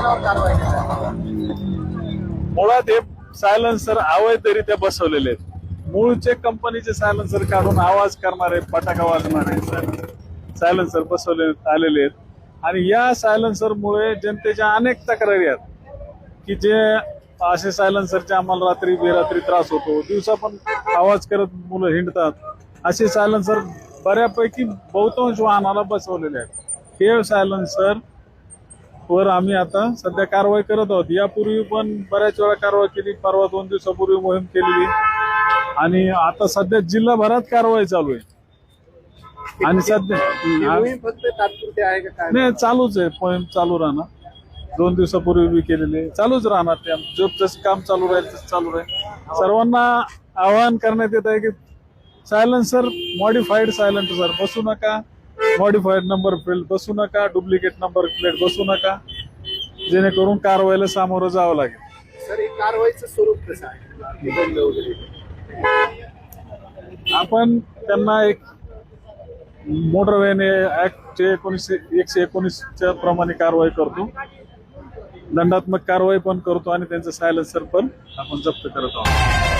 जणांवर कारवाई केली? मुळात हे सायलेन्सर अवैधरित्या बसवलेले आहेत. मूळचे कंपनीचे सायलेन्सर काढून आवाज करणारे, फटाका वाजणारे सायलेन्सर बसवले आलेले आहेत. आणि या सायलेन्सर मुळे जनतेच्या अनेक तक्रारी आहेत की जे असे सायलेन्सरचे आम्हाला रात्री बेरात्री त्रास होतो, दिवसा पण आवाज करत मुलं हिंडतात. असे सायलेन्सर बऱ्यापैकी बहुतांश वाहनाला बसवलेले आहेत. हे सायलेन्सर वर आम्ही आता सध्या कारवाई करत आहोत. यापूर्वी पण बऱ्याच वेळा कारवाई केली. परवा 2 दिवसापूर्वी मोहीम केलेली आणि आता सध्या जिल्हाभरात कारवाई चालू आहे. आणि सध्या फक्त तात्पुरते आहे का काय? नाही, चालूच आहे. मोहीम चालू राहणार. 2 दिवसापूर्वी बी केलेली चालूच राहणार. ते जसं काम चालू राहील तसं चालू राहील. सर्वांना आवाहन करण्यात येत आहे की सायलेन्सर, मॉडिफाईड सायलेन्सर बसू नका, मॉडिफाईड नंबर प्लेट बसू नका, डुप्लिकेट नंबर प्लेट बसू नका, जेणेकरून कारवाईला सामोरं जावं लागेल. सर, हे कारवाईचं स्वरूप कसं आहे? निबंध वगैरे आपण त्यांना एक मोटर व्हॅन ऍक्टचे 119 प्रमाणे कारवाई करतो, दंडात्मक कारवाई पण करतो आणि त्यांचं सायलेन्सर पण आपण जप्त करत आहोत.